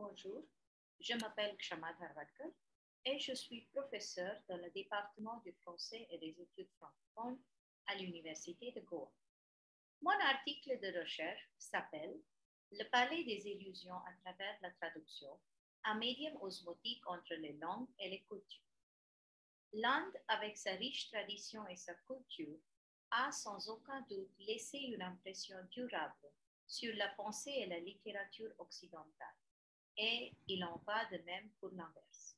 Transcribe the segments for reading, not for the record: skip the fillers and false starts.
Bonjour, je m'appelle Kshama Dharwadkar et je suis professeur dans le département du français et des études francophones à l'Université de Goa. Mon article de recherche s'appelle Le palais des illusions à travers la traduction, un médium osmotique entre les langues et les cultures. L'Inde, avec sa riche tradition et sa culture, a sans aucun doute laissé une impression durable sur la pensée et la littérature occidentale. Et il en va de même pour l'inverse.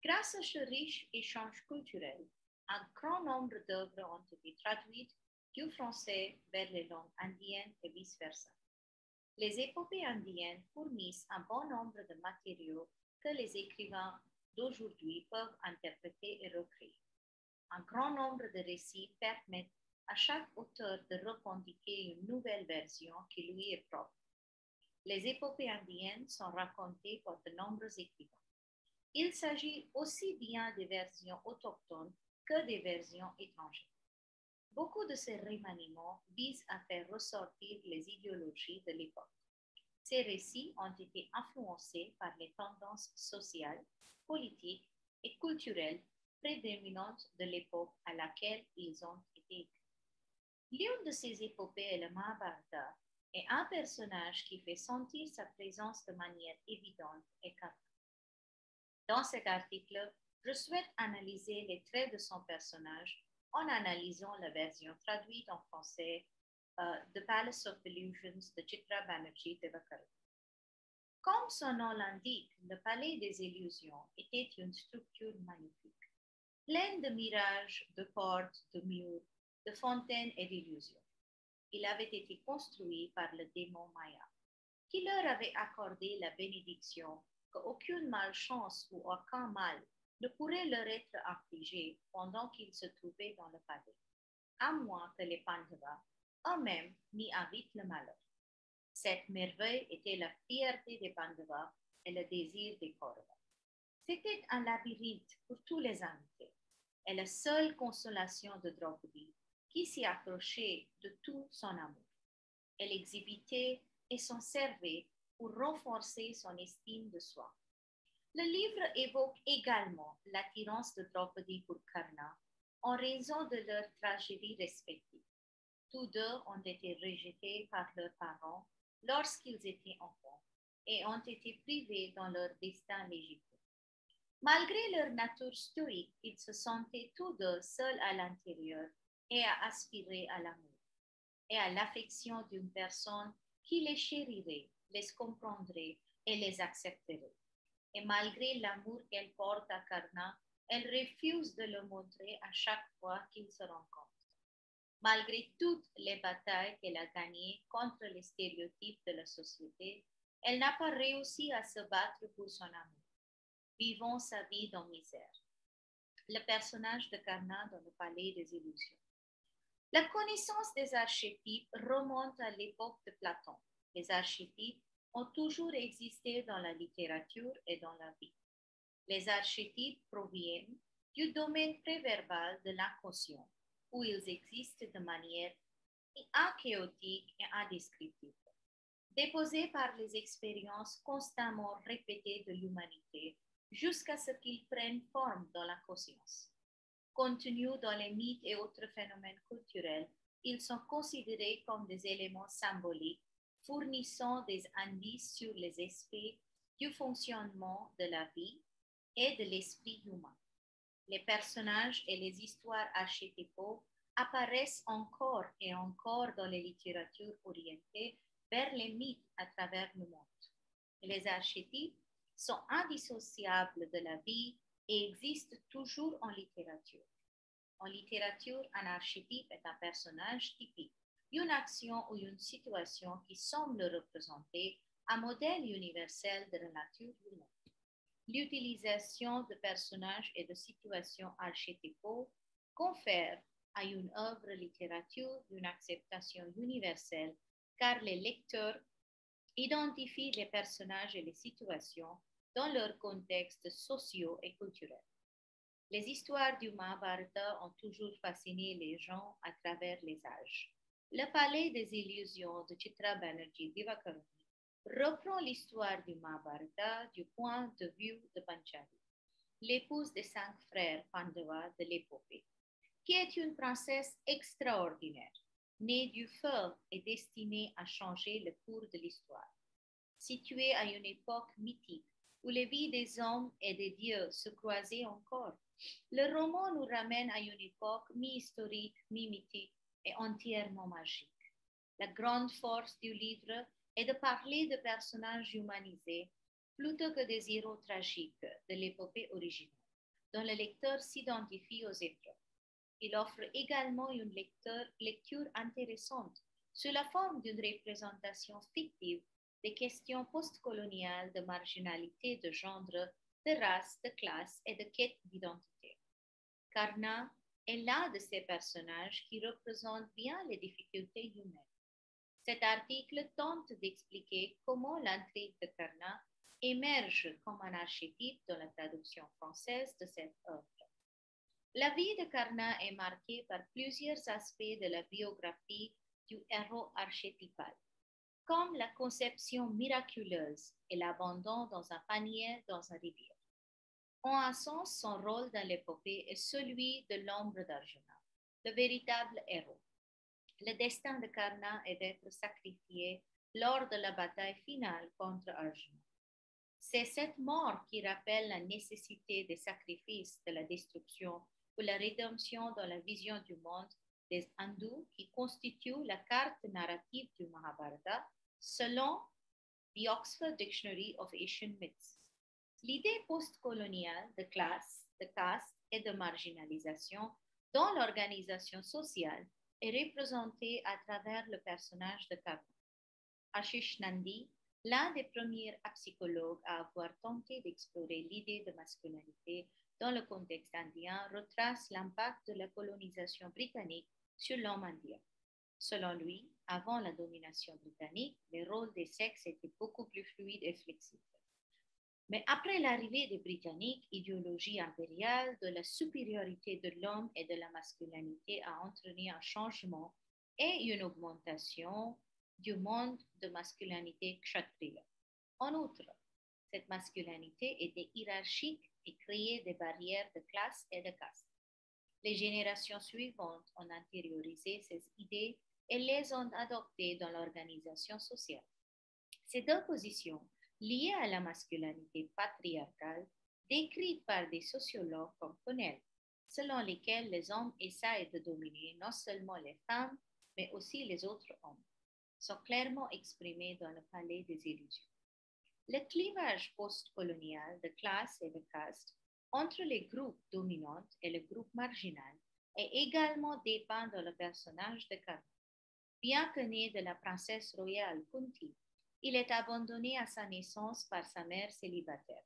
Grâce à ce riche échange culturel, un grand nombre d'œuvres ont été traduites du français vers les langues indiennes et vice-versa. Les épopées indiennes fournissent un bon nombre de matériaux que les écrivains d'aujourd'hui peuvent interpréter et recréer. Un grand nombre de récits permettent à chaque auteur de revendiquer une nouvelle version qui lui est propre. Les épopées indiennes sont racontées par de nombreux écrivains. Il s'agit aussi bien des versions autochtones que des versions étrangères. Beaucoup de ces remaniements visent à faire ressortir les idéologies de l'époque. Ces récits ont été influencés par les tendances sociales, politiques et culturelles prédominantes de l'époque à laquelle ils ont été écrits. L'une de ces épopées est le Mahabharata, et un personnage qui fait sentir sa présence de manière évidente est Karna. Dans cet article, je souhaite analyser les traits de son personnage en analysant la version traduite en français The Palace of Illusions de Chitra Banerjee Devakara. Comme son nom l'indique, le palais des illusions était une structure magnifique, pleine de mirages, de portes, de murs, de fontaines et d'illusions. Il avait été construit par le démon Maya, qui leur avait accordé la bénédiction qu'aucune malchance ou aucun mal ne pourrait leur être infligé pendant qu'ils se trouvaient dans le palais, à moins que les Pandavas eux-mêmes n'y invitent le malheur. Cette merveille était la fierté des Pandavas et le désir des Kauravas. C'était un labyrinthe pour tous les invités, et la seule consolation de Draupadi, qui s'y accrochait de tout son amour. Elle exhibitait et s'en servait pour renforcer son estime de soi. Le livre évoque également l'attirance de Draupadi pour Karna en raison de leurs tragédies respectives. Tous deux ont été rejetés par leurs parents lorsqu'ils étaient enfants et ont été privés dans leur destin légitime. Malgré leur nature stoïque, ils se sentaient tous deux seuls à l'intérieur et à aspirer à l'amour et à l'affection d'une personne qui les chérirait, les comprendrait et les accepterait. Et malgré l'amour qu'elle porte à Karna, elle refuse de le montrer à chaque fois qu'ils se rencontrent. Malgré toutes les batailles qu'elle a gagnées contre les stéréotypes de la société, elle n'a pas réussi à se battre pour son amour, vivant sa vie dans misère. Le personnage de Karna dans le palais des illusions. La connaissance des archétypes remonte à l'époque de Platon. Les archétypes ont toujours existé dans la littérature et dans la vie. Les archétypes proviennent du domaine préverbal de l'inconscient, où ils existent de manière achéotique et indescriptible, déposés par les expériences constamment répétées de l'humanité jusqu'à ce qu'ils prennent forme dans la conscience. Contenus dans les mythes et autres phénomènes culturels, ils sont considérés comme des éléments symboliques fournissant des indices sur les aspects du fonctionnement de la vie et de l'esprit humain. Les personnages et les histoires archétypaux apparaissent encore et encore dans les littératures orientées vers les mythes à travers le monde. Les archétypes sont indissociables de la vie et existent toujours en littérature. En littérature, un archétype est un personnage typique, une action ou une situation qui semble représenter un modèle universel de la nature humaine. L'utilisation de personnages et de situations archétypaux confère à une œuvre littérature une acceptation universelle car les lecteurs identifient les personnages et les situations dans leur contexte socio et culturel. Les histoires du Mahabharata ont toujours fasciné les gens à travers les âges. Le palais des illusions de Chitra Banerjee Divakaruni reprend l'histoire du Mahabharata du point de vue de Panchali, l'épouse des 5 frères Pandava de l'épopée, qui est une princesse extraordinaire, née du feu et destinée à changer le cours de l'histoire. Située à une époque mythique où les vies des hommes et des dieux se croisaient encore, le roman nous ramène à une époque mi-historique, mi-mythique et entièrement magique. La grande force du livre est de parler de personnages humanisés plutôt que des héros tragiques de l'épopée originale, dont le lecteur s'identifie aux épreuves. Il offre également une lecture intéressante sous la forme d'une représentation fictive des questions postcoloniales de marginalité de genre, de race, de classe et de quête d'identité. Karna est l'un de ces personnages qui représente bien les difficultés humaines. Cet article tente d'expliquer comment l'intrigue de Karna émerge comme un archétype dans la traduction française de cette œuvre. La vie de Karna est marquée par plusieurs aspects de la biographie du héros archétypal, comme la conception miraculeuse et l'abandon dans un panier dans un rivière. En un sens, son rôle dans l'épopée est celui de l'ombre d'Arjuna, le véritable héros. Le destin de Karna est d'être sacrifié lors de la bataille finale contre Arjuna. C'est cette mort qui rappelle la nécessité des sacrifices, de la destruction ou la rédemption dans la vision du monde des hindous qui constitue la carte narrative du Mahabharata selon the Oxford Dictionary of Asian Myths. L'idée postcoloniale de classe, de caste et de marginalisation dans l'organisation sociale est représentée à travers le personnage de Karna. Ashish Nandi, l'un des premiers psychologues à avoir tenté d'explorer l'idée de masculinité dans le contexte indien, retrace l'impact de la colonisation britannique sur l'homme indien. Selon lui, avant la domination britannique, les rôles des sexes étaient beaucoup plus fluides et flexibles. Mais après l'arrivée des Britanniques, l'idéologie impériale de la supériorité de l'homme et de la masculinité a entraîné un changement et une augmentation du monde de masculinité kshatriya. En outre, cette masculinité était hiérarchique et créait des barrières de classe et de caste. Les générations suivantes ont intériorisé ces idées et les ont adoptées dans l'organisation sociale. Ces deux positions, liées à la masculinité patriarcale, décrites par des sociologues comme Connell, selon lesquelles les hommes essayent de dominer non seulement les femmes, mais aussi les autres hommes, sont clairement exprimées dans le palais des illusions. Le clivage postcolonial de classe et de caste entre les groupes dominants et le groupe marginal est également dépeint dans le personnage de Karna. Bien que né de la princesse royale Kunti, il est abandonné à sa naissance par sa mère célibataire.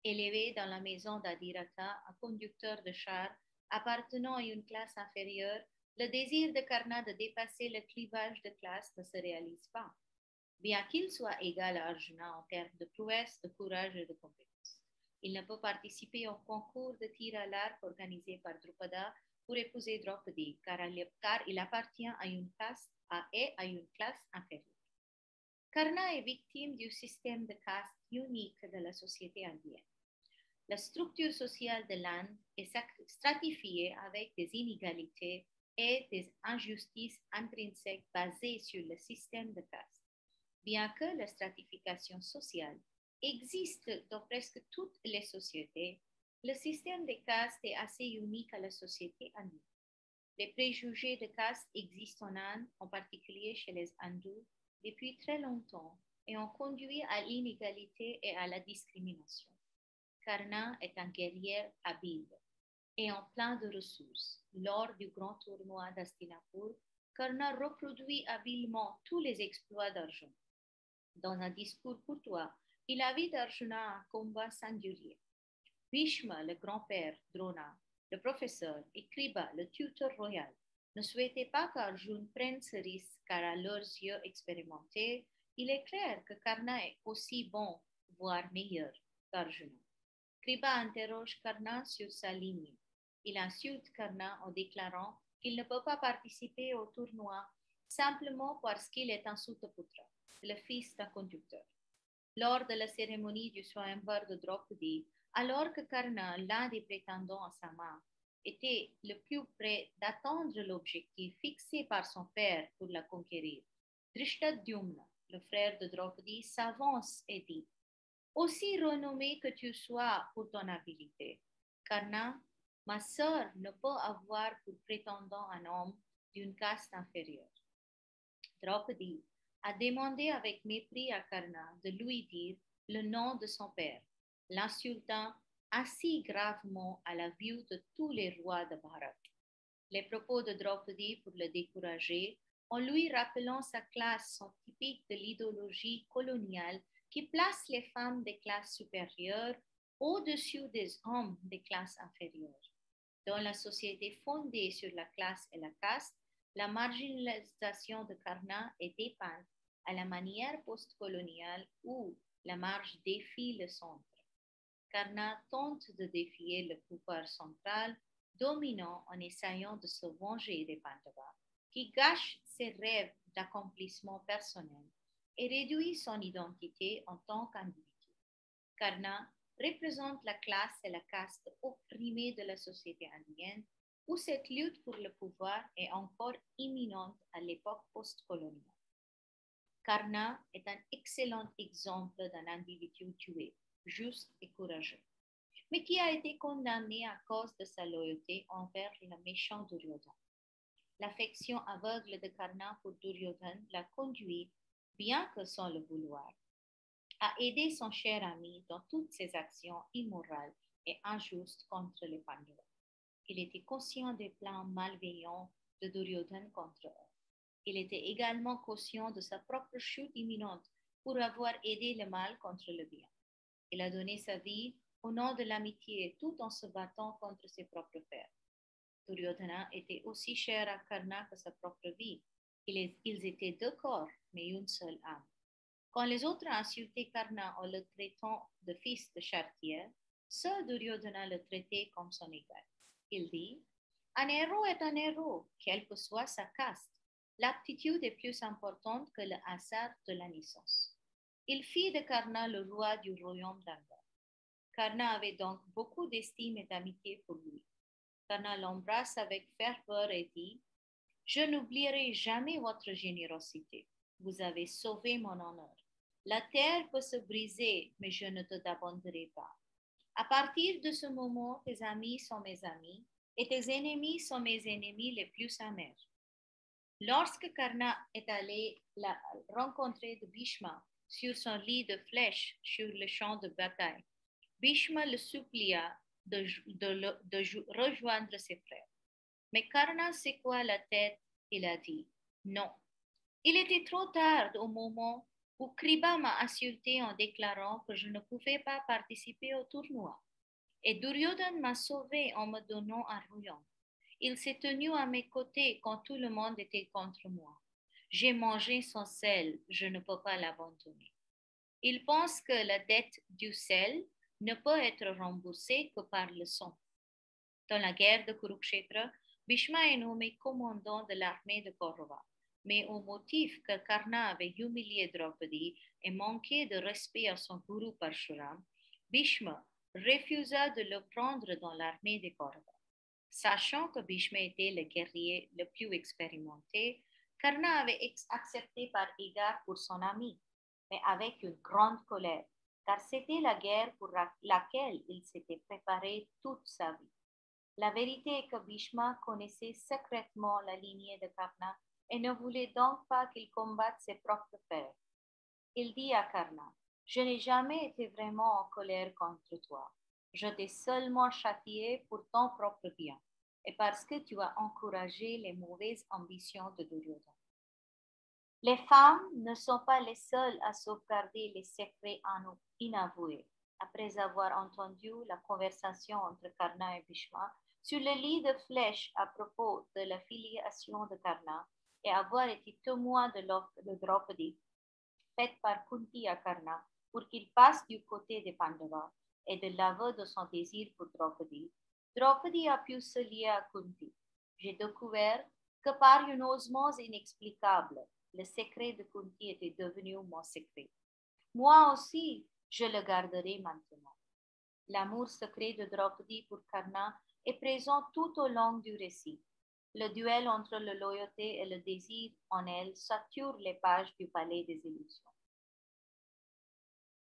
Élevé dans la maison d'Adhirata, un conducteur de char appartenant à une classe inférieure, le désir de Karna de dépasser le clivage de classe ne se réalise pas, bien qu'il soit égal à Arjuna en termes de prouesse, de courage et de compétence. Il ne peut participer au concours de tir à l'arc organisé par Drupada pour épouser Draupadi, car il appartient à une caste et à une classe inférieure. Karna est victime du système de caste unique de la société indienne. La structure sociale de l'Inde est stratifiée avec des inégalités et des injustices intrinsèques basées sur le système de caste. Bien que la stratification sociale existe dans presque toutes les sociétés, le système de caste est assez unique à la société indienne. Les préjugés de caste existent en Inde, en particulier chez les hindous, depuis très longtemps et ont conduit à l'inégalité et à la discrimination. Karna est un guerrier habile et en plein de ressources. Lors du grand tournoi d'Hastinapur, Karna reproduit habilement tous les exploits d'Arjuna. Dans un discours courtois, il invite Arjuna à un combat singulier. Bhishma, le grand-père, Drona, le professeur, et Kripa, le tuteur royal, ne souhaitaient pas qu'Arjuna prenne ce risque car à leurs yeux expérimentés, il est clair que Karna est aussi bon, voire meilleur qu'Arjuna. Kripa interroge Karna sur sa ligne. Il insulte Karna en déclarant qu'il ne peut pas participer au tournoi simplement parce qu'il est un Sutaputra, le fils d'un conducteur. lors de la cérémonie du Swayamvar de Draupadi, alors que Karna, l'un des prétendants à sa main, était le plus près d'atteindre l'objectif fixé par son père pour la conquérir. Drishtadyumna, le frère de Draupadi, s'avance et dit: Aussi renommé que tu sois pour ton habileté, Karna, ma sœur ne peut avoir pour prétendant un homme d'une caste inférieure. Draupadi a demandé avec mépris à Karna de lui dire le nom de son père, l'insultant assez gravement à la vue de tous les rois de Bharat. Les propos de Draupadi pour le décourager, en lui rappelant sa classe, sont typiques de l'idéologie coloniale qui place les femmes des classes supérieures au-dessus des hommes des classes inférieures. Dans la société fondée sur la classe et la caste, la marginalisation de Karna est dépeinte à la manière postcoloniale où la marge défie le centre. Karna tente de défier le pouvoir central dominant en essayant de se venger des Pandavas, qui gâchent ses rêves d'accomplissement personnel et réduit son identité en tant qu'individu. Karna représente la classe et la caste opprimée de la société indienne, où cette lutte pour le pouvoir est encore imminente à l'époque postcoloniale. Karna est un excellent exemple d'un individu tué, juste et courageux, mais qui a été condamné à cause de sa loyauté envers le méchant Duryodhana. L'affection aveugle de Karna pour Duryodhana l'a conduit, bien que sans le vouloir, à aider son cher ami dans toutes ses actions immorales et injustes contre les Pandavas. Il était conscient des plans malveillants de Duryodhana contre eux. Il était également conscient de sa propre chute imminente pour avoir aidé le mal contre le bien. Il a donné sa vie au nom de l'amitié tout en se battant contre ses propres pères. Duryodhana était aussi cher à Karna que sa propre vie. Ils étaient deux corps, mais une seule âme. Quand les autres insultaient Karna en le traitant de fils de charretier, seul Duryodhana le traitait comme son égal. Il dit: Un héros est un héros, quelle que soit sa caste. L'aptitude est plus importante que le hasard de la naissance. Il fit de Karna le roi du royaume d'Anga. Karna avait donc beaucoup d'estime et d'amitié pour lui. Karna l'embrasse avec ferveur et dit: Je n'oublierai jamais votre générosité. Vous avez sauvé mon honneur. La terre peut se briser, mais je ne t'abandonnerai pas. À partir de ce moment, tes amis sont mes amis et tes ennemis sont mes ennemis les plus amers. Lorsque Karna est allé rencontrer de Bhishma sur son lit de flèches sur le champ de bataille, Bhishma le supplia de rejoindre ses frères. Mais Karna secoua la tête et a dit: Non. Il était trop tard au moment où Kripa m'a insulté en déclarant que je ne pouvais pas participer au tournoi. Et Duryodhana m'a sauvé en me donnant un royaume. Il s'est tenu à mes côtés quand tout le monde était contre moi. J'ai mangé son sel, je ne peux pas l'abandonner. Il pense que la dette du sel ne peut être remboursée que par le sang. Dans la guerre de Kurukshetra, Bhishma est nommé commandant de l'armée de Kaurava. Mais au motif que Karna avait humilié Draupadi et manqué de respect à son gourou Parshuram, Bhishma refusa de le prendre dans l'armée des Kaurava. Sachant que Bhishma était le guerrier le plus expérimenté, Karna avait accepté par égard pour son ami, mais avec une grande colère, car c'était la guerre pour laquelle il s'était préparé toute sa vie. La vérité est que Bhishma connaissait secrètement la lignée de Karna et ne voulait donc pas qu'il combatte ses propres pères. Il dit à Karna: Je n'ai jamais été vraiment en colère contre toi. Je t'ai seulement châtié pour ton propre bien et parce que tu as encouragé les mauvaises ambitions de Duryodhana. Les femmes ne sont pas les seules à sauvegarder les secrets inavoués. Après avoir entendu la conversation entre Karna et Bhishma sur le lit de flèches à propos de la filiation de Karna et avoir été témoin de l'offre de Draupadi faite par Kunti à Karna pour qu'il passe du côté des Pandavas et de l'aveu de son désir pour Draupadi, Draupadi a pu se lier à Kunti. J'ai découvert que par une osmose inexplicable, le secret de Kunti était devenu mon secret. Moi aussi, je le garderai maintenant. L'amour secret de Draupadi pour Karna est présent tout au long du récit. Le duel entre la loyauté et le désir en elle sature les pages du palais des illusions.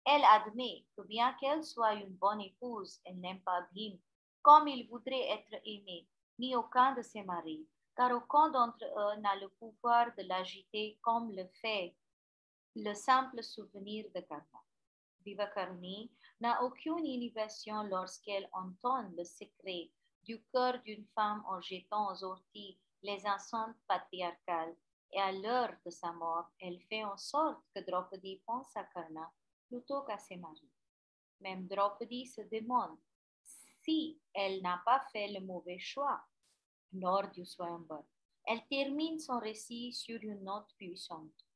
Elle admet que bien qu'elle soit une bonne épouse, elle n'aime pas Bhim comme il voudrait être aimé, ni aucun de ses maris, car aucun d'entre eux n'a le pouvoir de l'agiter comme le fait le simple souvenir de Karna. Vivakaruni n'a aucune inhibition lorsqu'elle entend le secret du cœur d'une femme en jetant aux orties les enceintes patriarcales, et à l'heure de sa mort, elle fait en sorte que Draupadi pense à Karna plutôt qu'à ses maris. Même Draupadi se demande si elle n'a pas fait le mauvais choix lors du Swayamvar. Elle termine son récit sur une note puissante.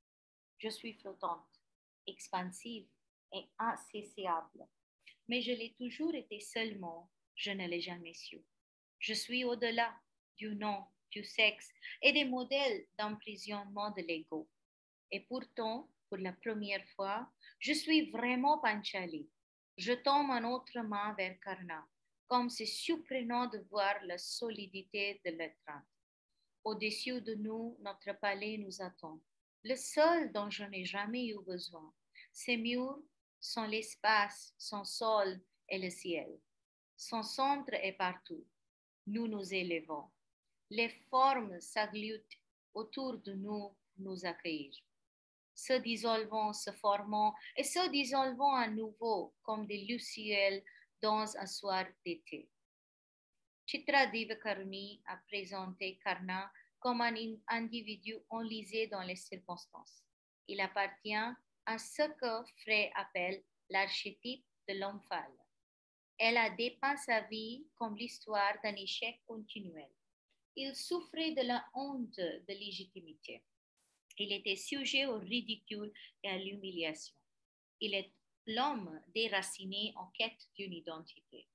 Je suis flottante, expansive et insaisissable, mais je l'ai toujours été seulement, je ne l'ai jamais su. Je suis au-delà du nom, du sexe et des modèles d'emprisonnement de l'ego. Et pourtant, pour la première fois, je suis vraiment Panchali. Je tombe en autre main vers Karna, comme c'est surprenant de voir la solidité de l'étreinte. Au-dessus de nous, notre palais nous attend. Le seul dont je n'ai jamais eu besoin. Ces murs sont l'espace, son sol et le ciel. Son centre est partout. Nous nous élevons. Les formes s'agglutent autour de nous pour nous accueillir. Se dissolvant, se formant et se dissolvant à nouveau comme des lucioles dans un soir d'été. Chitra Divakaruni a présenté Karna comme un individu enlisé dans les circonstances. Il appartient à ce que Frey appelle l'archétype de l'homme fâle. Elle a dépeint sa vie comme l'histoire d'un échec continuel. Il souffrait de la honte de légitimité. Il était sujet au ridicule et à l'humiliation. Il est l'homme déraciné en quête d'une identité.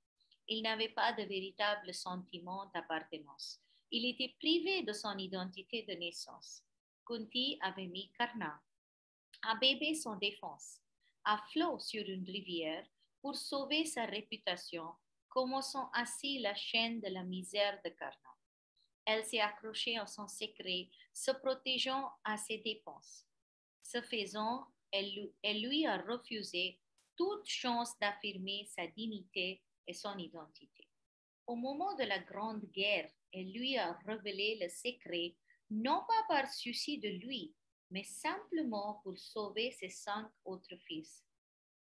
Il n'avait pas de véritable sentiment d'appartenance. Il était privé de son identité de naissance. Kunti avait mis Karna, un bébé sans défense, à flot sur une rivière pour sauver sa réputation, commençant ainsi la chaîne de la misère de Karna. Elle s'est accrochée à son secret, se protégeant à ses dépenses. Ce faisant, elle lui a refusé toute chance d'affirmer sa dignité et son identité. Au moment de la Grande Guerre, elle lui a révélé le secret, non pas par souci de lui, mais simplement pour sauver ses 5 autres fils.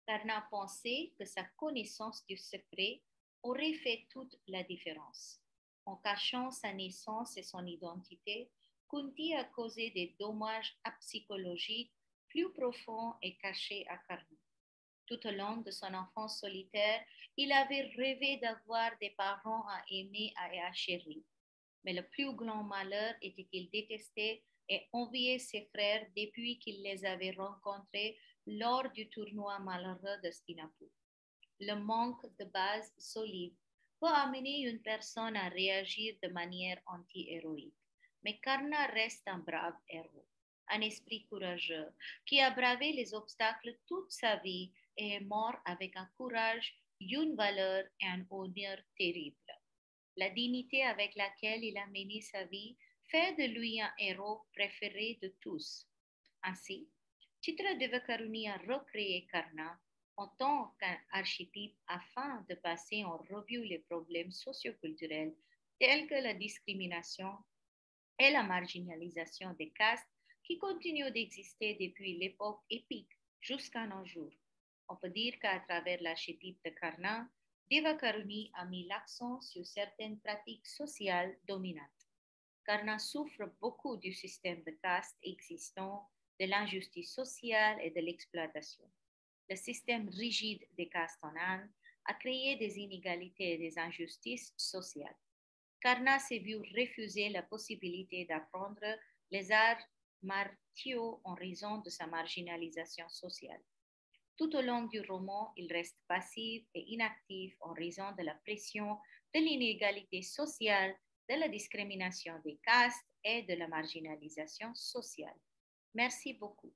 Karna pensait que sa connaissance du secret aurait fait toute la différence. En cachant sa naissance et son identité, Kunti a causé des dommages psychologiques plus profonds et cachés à Karna. Tout au long de son enfance solitaire, il avait rêvé d'avoir des parents à aimer et à chérir. Mais le plus grand malheur était qu'il détestait et enviait ses frères depuis qu'il les avait rencontrés lors du tournoi malheureux de Stinapur. Le manque de base solide peut amener une personne à réagir de manière anti-héroïque. Mais Karna reste un brave héros, un esprit courageux qui a bravé les obstacles toute sa vie et est mort avec un courage, une valeur et un honneur terrible. La dignité avec laquelle il a mené sa vie fait de lui un héros préféré de tous. Ainsi, Chitra Divakaruni a recréé Karna en tant qu'archétype afin de passer en revue les problèmes socioculturels tels que la discrimination et la marginalisation des castes qui continuent d'exister depuis l'époque épique jusqu'à nos jours. On peut dire qu'à travers l'archétype de Karna, Divakaruni a mis l'accent sur certaines pratiques sociales dominantes. Karna souffre beaucoup du système de caste existant, de l'injustice sociale et de l'exploitation. Le système rigide des castes en Inde a créé des inégalités et des injustices sociales. Karna s'est vu refuser la possibilité d'apprendre les arts martiaux en raison de sa marginalisation sociale. Tout au long du roman, il reste passif et inactif en raison de la pression, de l'inégalité sociale, de la discrimination des castes et de la marginalisation sociale. Merci beaucoup.